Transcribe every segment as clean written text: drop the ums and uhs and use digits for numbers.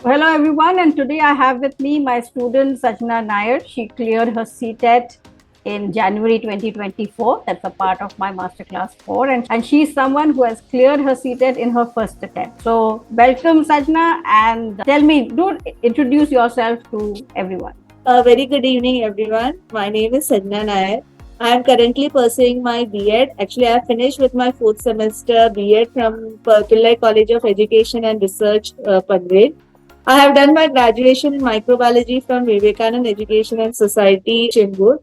Hello everyone, and today I have with me my student Sajna Nair. She cleared her CTET in January 2024. That's a part of my masterclass 4, and she's someone who has cleared her CTET in her first attempt. So, welcome Sajna, and tell me, do introduce yourself to everyone. A very good evening, everyone. My name is Sajna Nair. I am currently pursuing my B.Ed. Actually, I have finished with my fourth semester B.Ed from Pillai College of Education and Research, Panvel. I have done my graduation in microbiology from Vivekanand Education and Society, Chembur.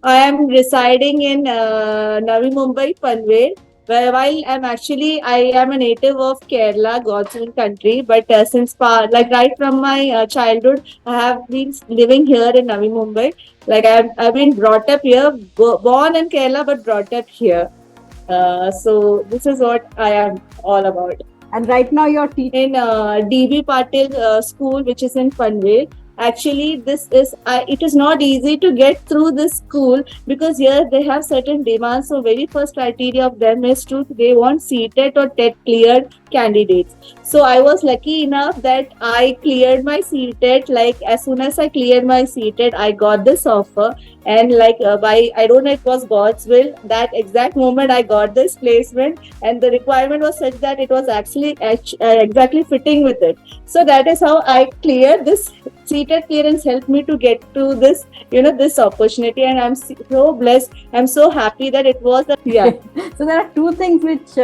I am residing in Navi Mumbai, Panvel. Where while I am a native of Kerala, God's own country, but like right from my childhood, I have been living here in Navi Mumbai. I've been brought up here, born in Kerala, but brought up here. So this is what I am all about. And right now you're teaching In DB Patil School, which is in Panvel. Actually, it is not easy to get through this school because here they have certain demands. So, very first criteria of them is to they want CTET or TET cleared candidates. So, I was lucky enough that I cleared my CTET. Like as soon as I cleared my CTET, I got this offer, and by I don't know, it was God's will. That exact moment I got this placement, and the requirement was such that it was actually exactly fitting with it. So that is how I cleared this. CTET clearance helped me to get to this, this opportunity, and I'm so blessed. I'm so happy that it was. So there are two things which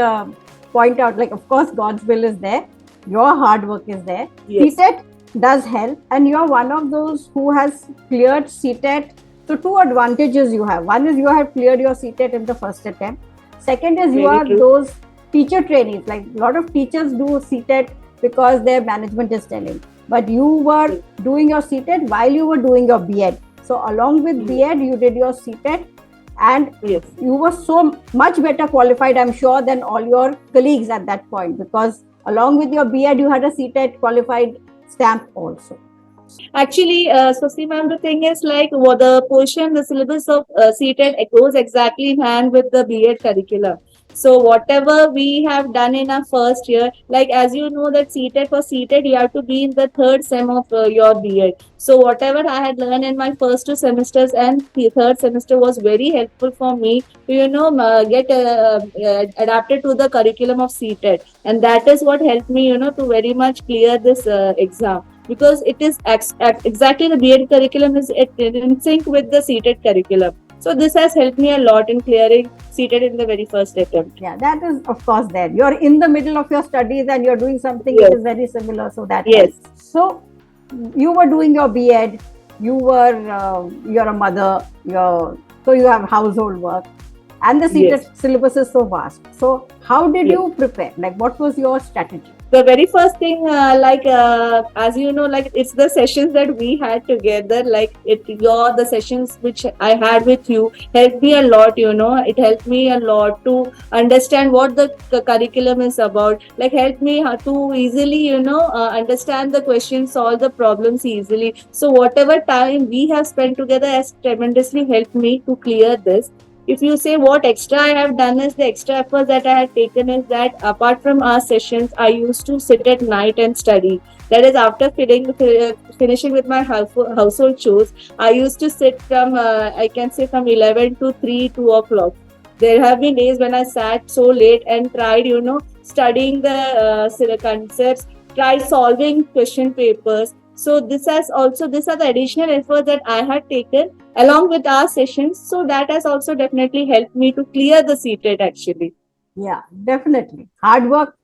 point out, like, of course, God's will is there, your hard work is there. Yes. CTET does help, and you're one of those who has cleared CTET. So two advantages you have. One is you have cleared your CTET in the first attempt. Second is you Very are true. those teacher trainees. Like a lot of teachers do CTET because their management is telling. But you were doing your CTET while you were doing your B.Ed. So along with B.Ed, you did your CTET, and Yes. you were so much better qualified, I'm sure, than all your colleagues at that point, because along with your B.Ed, you had a CTET qualified stamp also. Actually, Swasti ma'am, the thing is like what the portion, the syllabus of CTET goes exactly in hand with the B.Ed curriculum. So whatever we have done in our first year, like as you know that CTET for CTET, you have to be in the third sem of your B.Ed. So whatever I had learned in my first two semesters and the third semester was very helpful for me to, get adapted to the curriculum of CTET. And that is what helped me, to very much clear this exam because it is exactly the B.Ed curriculum is in sync with the CTET curriculum. So this has helped me a lot in clearing CTET in the very first attempt. Yeah, that is of course there. You're in the middle of your studies and you're doing something Yes. which is very similar, so that Yes. helps. So you were doing your B.Ed, you're a mother, so you have household work, and the CTET Yes. syllabus is so vast. So how did Yes. you prepare? Like, what was your strategy? The very first thing, as you know, like it's the sessions that we had together. The sessions which I had with you helped me a lot. It helped me a lot to understand what the curriculum is about. Like helped me to easily, understand the questions, solve the problems easily. So whatever time we have spent together has tremendously helped me to clear this. If you say what extra I have done is the extra effort that I had taken is that apart from our sessions, I used to sit at night and study. That is after finishing with my household chores, I used to sit from I can say from 11 to 3, 2 o'clock. There have been days when I sat so late and tried, studying the concepts, tried solving question papers. So these are the additional efforts that I had taken along with our sessions. So that has also definitely helped me to clear the CTET actually. Yeah, definitely. Hard work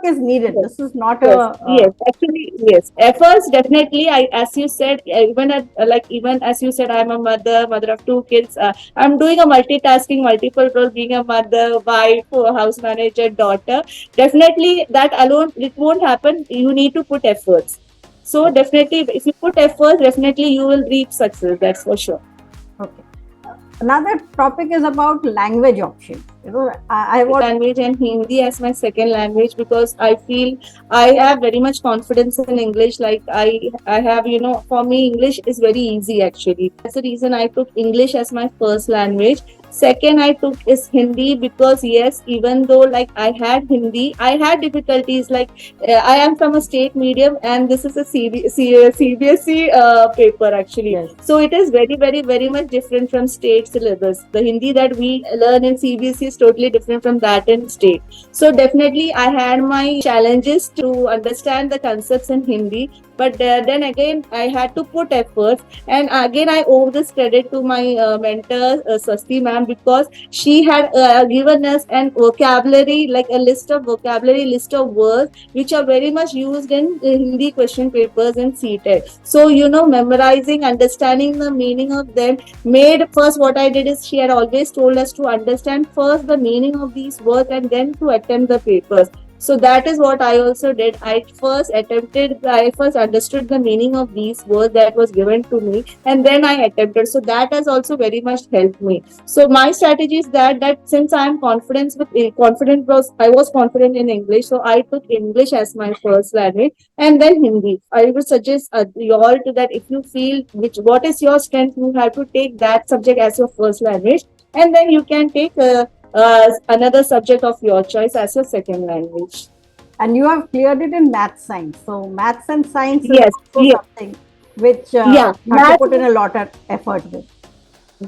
is needed. Yes. This is not Yes, a yes, actually, yes. Efforts definitely. As you said, even as you said, I'm a mother of two kids. I'm doing a multitasking, multiple role, being a mother, wife, house manager, daughter. Definitely, that alone it won't happen. You need to put efforts. So definitely, if you put efforts, definitely you will reach success. That's for sure. okay. Another topic is about language options. I want Language and Hindi as my second language because I feel I have very much confidence in English. I have, for me, English is very easy actually. That's the reason I took English as my first language. Second I took is Hindi, because yes, even though like I had Hindi, I had difficulties. Like I am from a state medium, and this is a CBSE paper actually. Yes. So it is very, very, very much different from state syllabus. The Hindi that we learn in CBSE is totally different from that in state. So definitely I had my challenges to understand the concepts in Hindi. But then again, I had to put effort, and again I owe this credit to my mentor Swasti ma'am, because she had given us an vocabulary, like a list of vocabulary, list of words which are very much used in Hindi question papers and CTET. So memorizing, understanding the meaning of them made, first what I did is, she had always told us to understand first the meaning of these words and then to attempt the papers. So that is what I also did. I first understood the meaning of these words that was given to me, and then I attempted. So that has also very much helped me. So my strategy is that since I am I was confident in English, so I took English as my first language, and then Hindi. I would suggest you all to that, if you feel what is your strength, you have to take that subject as your first language, and then you can take another subject of your choice as your second language. And you have cleared it in math science. So maths and science Yes, is also yes, something which yeah. you have to Math, put in a lot of effort with.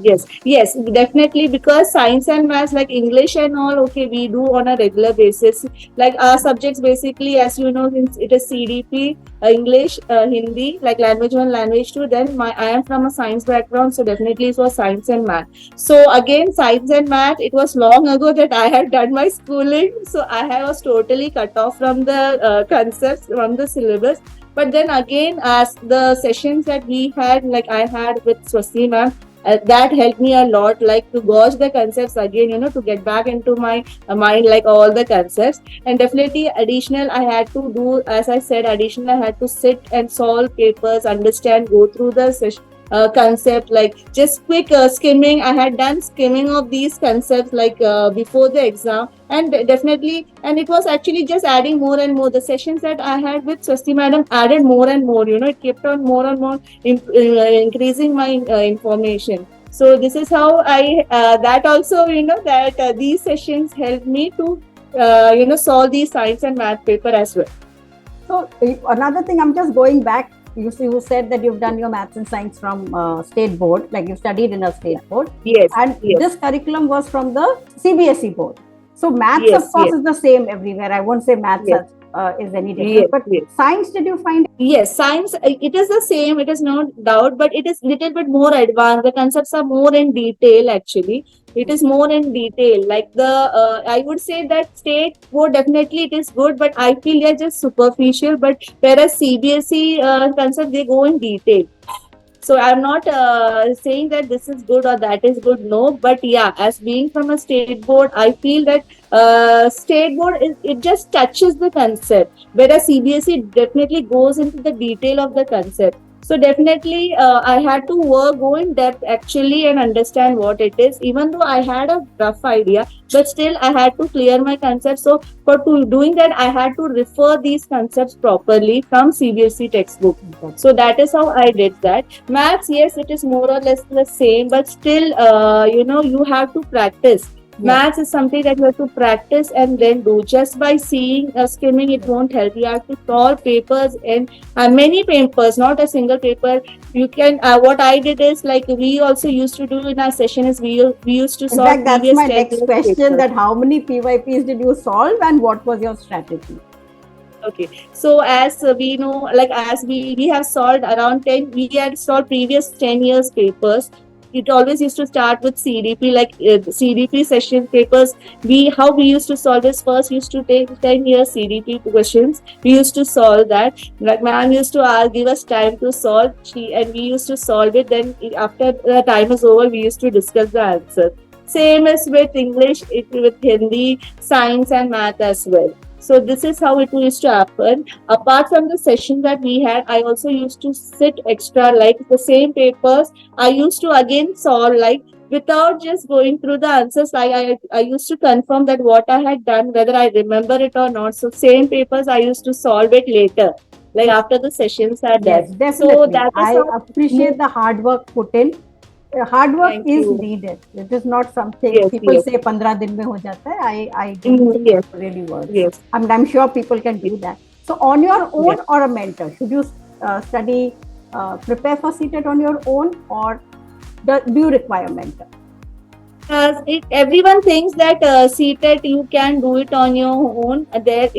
yes, definitely, because science and maths, like English and all, okay, we do on a regular basis. Like our subjects, basically, as you know, since it is CDP, English, Hindi, like language one, language two. Then I am from a science background, so definitely it was science and math. So again, science and math, it was long ago that I had done my schooling, so I was totally cut off from the concepts, from the syllabus. But then again, as the sessions that we had, like I had with Swasti ma'am, that helped me a lot, like to gauge the concepts again, to get back into my mind, like all the concepts. And definitely additional I had to do, as I said, additional I had to sit and solve papers, understand, go through the concept, like just quick skimming. I had done skimming of these concepts, like before the exam, and definitely, and it was actually just adding more and more. The sessions that I had with Swasti madam added more and more, it kept on more and more increasing my information. So this is how I that also, that these sessions helped me to solve these science and math paper as well. So another thing, I'm just going back. You said that you've done your maths and science from state board, like you studied in a state board. Yes, And yes, this curriculum was from the CBSE board. So maths, yes, of course, yes, is the same everywhere. I won't say maths yes, is any different. yes, But yes. science, did you find? Yes, science, it is the same, it is no doubt, but it is little bit more advanced. The concepts are more in detail actually. It is more in detail. Like I would say that state board, definitely it is good, but I feel they're just superficial. But whereas CBSE concept, they go in detail. So I'm not saying that this is good or that is good, no. But yeah, as being from a state board, I feel that state board it just touches the concept, whereas CBSE definitely goes into the detail of the concept. So definitely, I had to go in depth actually and understand what it is. Even though I had a rough idea, but still I had to clear my concept. So for doing that, I had to refer these concepts properly from CBSE textbook. So that is how I did that. Maths, yes, it is more or less the same, but still, you have to practice. Yes. Maths is something that you have to practice and then do. Just by seeing, skimming, it won't help. You have to solve papers and many papers, not a single paper. You can. What I did is, like we also used to do in our session is we used to In solve fact, that's previous my 10 next years question. papers. That how many PYPs did you solve, and what was your strategy? Okay, so as we know, like as we have solved around 10, we had solved previous 10 years papers. It always used to start with CDP, like CDP session papers. How we used to solve this, first used to take 10 years CDP questions. We used to solve that. Like ma'am used to give us time to solve, and we used to solve it. Then after the time is over, we used to discuss the answer. Same as with English, with Hindi, science and math as well. So this is how it used to happen. Apart from the session that we had, I also used to sit extra, like the same papers. I used to again solve, like without just going through the answers. I used to confirm that what I had done, whether I remember it or not. So same papers, I used to solve it later, like after the sessions are Yes, done. So definitely. that is I how. appreciate the hard work put in. hard work Thank is you. needed. It is not something Yes, people yes. say 15 दिन में हो जाता है. I don't think Yes, it really works. yes, I'm sure people can yes, do that. So on your yes. own or a mentor, should you study, prepare for CTET on your own, or do you require a mentor? Everyone thinks that CTET you can do it on your own. There,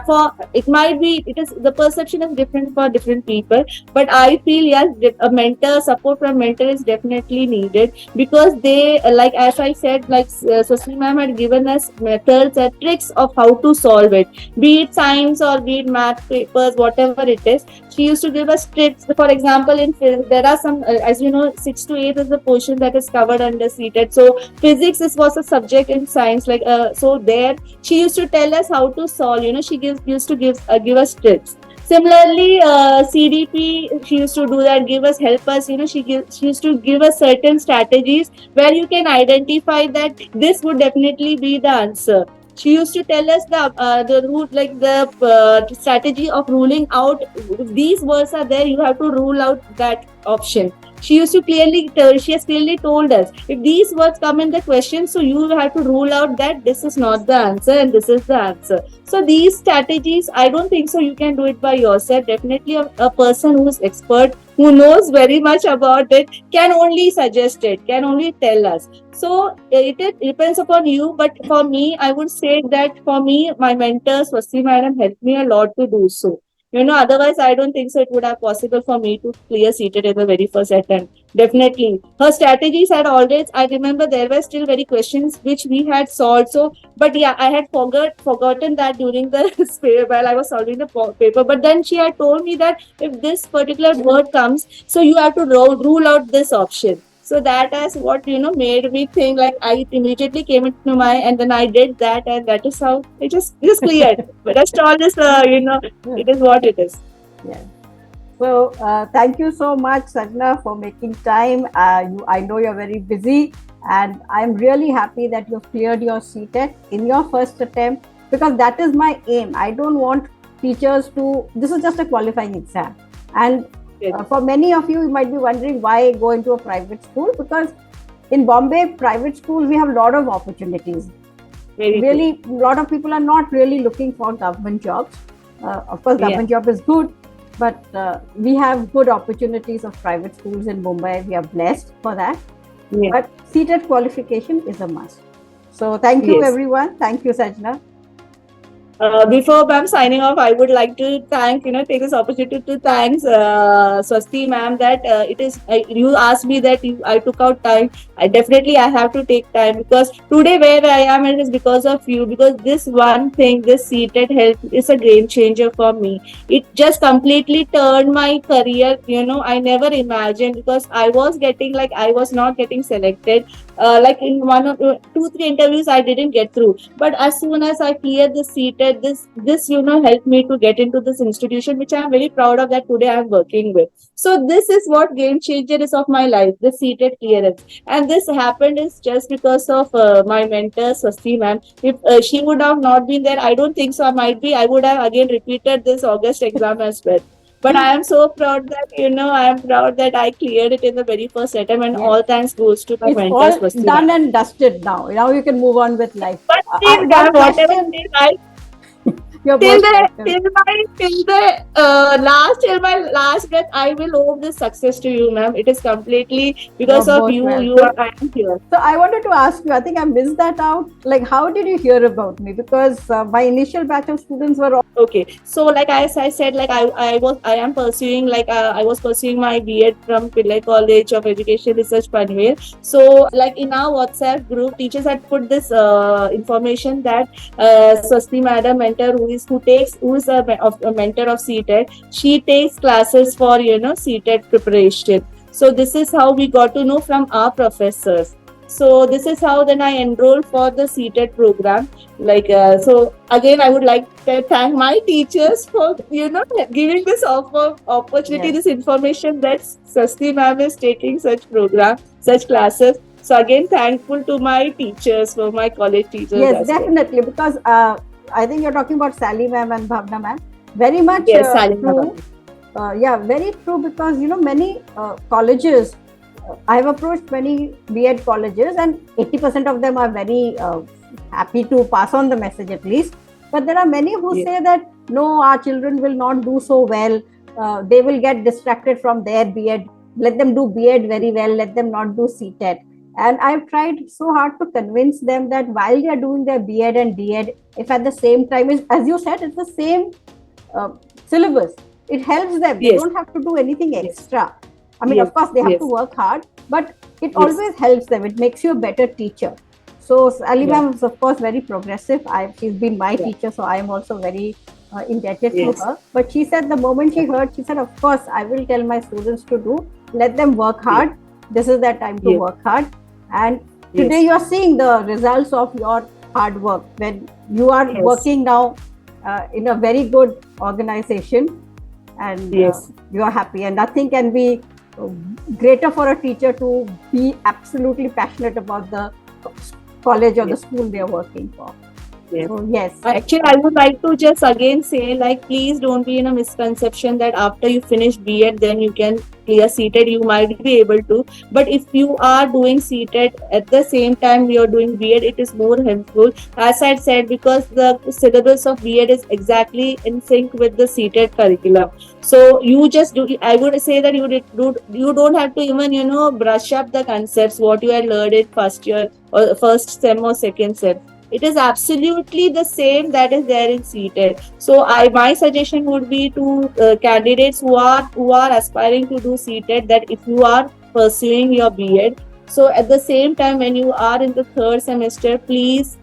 for it might be, it is the perception is different for different people. But I feel yes, a mentor support from mentor is definitely needed, because they like, as I said, like Swasti ma'am had given us methods and tricks of how to solve it, be it science or be it math papers, whatever it is. She used to give us tricks. For example, in there are some, as you know, 6 to 8 is the portion that is covered under CTET. So physics was a subject in science, like so there she used to tell us how to solve, she used to give us tips. Similarly, CDP, she used to do that, give us, help us, she used to give us certain strategies where you can identify that this would definitely be the answer. She used to tell us the route, like the strategy of ruling out, if these words are there, you have to rule out that option. She used to she has clearly told us, if these words come in the question, so you have to rule out that this is not the answer and this is the answer. So these strategies, I don't think so you can do it by yourself. Definitely a person who is expert, who knows very much about it, can only suggest it, can only tell us. So it depends upon you. But for me, I would say that for me, my mentor Swasti madam helped me a lot to do so. Otherwise, I don't think so it would have possible for me to clear CTET in the very first attempt. Definitely. Her strategies had always, I remember there were still very questions which we had solved. So, but yeah, I had forgotten that during the while I was solving the paper. But then she had told me that if this particular word comes, so you have to rule out this option. So that is what made me think, like I immediately came into my, and then I did that, and that is how it just cleared. But rest all this, it is what it is. Yes. So thank you so much, Sajna, for making time. I know you're very busy, and I'm really happy that you've cleared your CTET in your first attempt, because that is my aim. I don't want teachers to. This is just a qualifying exam, and for many of you, you might be wondering why go into a private school, because in Bombay, private schools, we have a lot of opportunities. Really, a lot of people are not really looking for government jobs. Of course, government job is good, but we have good opportunities of private schools in Mumbai. We are blessed for that. But CTET qualification is a must. So thank you, everyone. Thank you, Sajna. Before I'm signing off, I would like to take this opportunity to thank Swasti ma'am, that it is, you asked me that I took out time. I have to take time, because today where I am, it is because of you, because this one thing, this CTET help is a game changer for me. It just completely turned my career. I never imagined, because I was not getting selected. Like in 2-3 interviews, I didn't get through. But as soon as I cleared the CTET, this helped me to get into this institution, which I am very proud of, that today I am working with. So this is what game changer is of my life, the CTET clearance. And this happened is just because of my mentor Swasti ma'am. If she would have not been there, I don't think so. I would have again repeated this August exam as well. But I am so proud that I am proud that I cleared it in the very first attempt, and all thanks goes to my mentor It's all done and dusted now. Now you can move on with life. But still, whatever till my last breath, I will owe this success to you, ma'am. It is completely because of you. I am here. So I wanted to ask you, I think I missed that out. Like, how did you hear about me? Because my initial batch of students were all... Okay. So, like as I said, like I am pursuing, I was pursuing my B.Ed from Pillai College of Education Research, Panvel. So, like in our WhatsApp group, teachers had put this information that Swasti madam, mentor, who is a mentor of CTET, she takes classes for CTET preparation. So this is how we got to know from our professors. So this is how then I enrolled for the CTET program. So again, I would like to thank my teachers for giving this opportunity, this information that Swasti ma'am is taking such program, such classes. So again, thankful to my teachers, for my college teachers. Yes, definitely, because I think you're talking about Sally ma'am and Bhavna ma'am. Very much true. Very true, because many colleges I have approached many B.Ed colleges, and 80% of them are very happy to pass on the message at least. But there are many who Yeah. say that no, our children will not do so well. They will get distracted from their B.Ed. Let them do B.Ed very well. Let them not do CTET. And I've tried so hard to convince them that while they are doing their B.Ed and D.Ed, if at the same time, as you said, it's the same uh, syllabus. It helps them. They Yes. don't have to do anything Yes. extra. I mean, Yes. of course, they have Yes. to work hard, but it Yes. always helps them. It makes you a better teacher. So Ali Yeah. ma'am is of course very progressive. She's been my Yeah. teacher, so I am also very indebted Yes. to her. But she said the moment she heard, she said, "Of course, I will tell my students to do. Let them work hard. This is their time to Yes. work hard." And today Yes. you are seeing the results of your hard work when you are Yes. working now in a very good organization, and Yes. you are happy. And nothing can be greater for a teacher to be absolutely passionate about the college or the school they are working for. Yes. So yes, Actually, I would like to just again say, like, please don't be in a misconception that after you finish B.Ed, then you can clear CTET. You might be able to, but if you are doing CTET at the same time you're doing B.Ed, it is more helpful. As I said, because the syllabus of B.Ed is exactly in sync with the CTET curriculum. So you just do. I would say that you don't have to even brush up the concepts what you had learned in first year or first sem or second sem. It is absolutely the same that is there in CTET. So my suggestion would be to candidates who are aspiring to do CTET, that if you are pursuing your B.Ed, so at the same time when you are in the third semester, please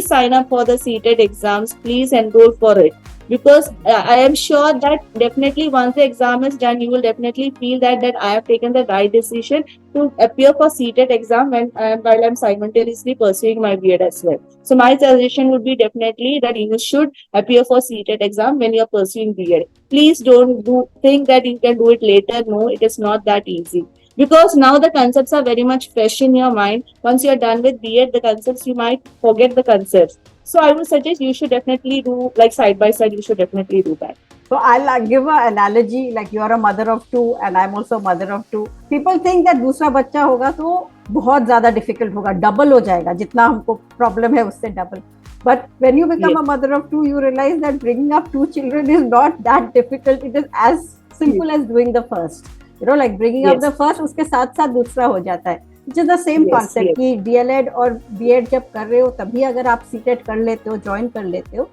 sign up for the CTET exams. Please enroll for it, because I am sure that definitely once the exam is done, you will definitely feel that I have taken the right decision to appear for CTET exam while I'm simultaneously pursuing my B.Ed as well. So my suggestion would be definitely that you should appear for CTET exam when you're pursuing B.Ed. Please don't think that you can do it later. No, it is not that easy. Because now the concepts are very much fresh in your mind. Once you're done with B.Ed, the concepts, you might forget the concepts. So I would suggest you should definitely do, like, side by side, you should definitely do that. so I'll give an analogy, like you are a mother of two and I'm also a mother of two. People think that दूसरा बच्चा होगा तो बहुत ज़्यादा difficult होगा, double हो जाएगा, जितना हमको problem है उससे double. But when you become Yes. a mother of two, you realize that bringing up two children is not that difficult. It is as simple as doing the first. Like bringing up Yes. the first, उसके साथ साथ दूसरा हो जाता है. Which is the same Yes, concept yes. कि DLED और B.Ed जब कर रहे हो तभी अगर आप CTET कर लेते हो, join कर लेते हो,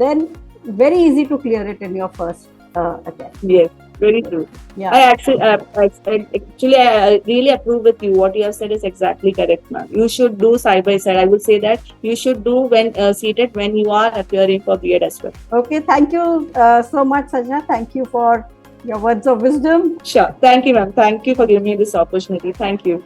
then very easy to clear it in your first attempt. Yes, very true. Yeah. I really approve with you. What you have said is exactly correct, ma'am. You should do side by side. I would say that you should do when seated when you are appearing for B.Ed as well. Okay, thank you so much, Sajna. Thank you for your words of wisdom. Sure. Thank you, ma'am. Thank you for giving me this opportunity. Thank you.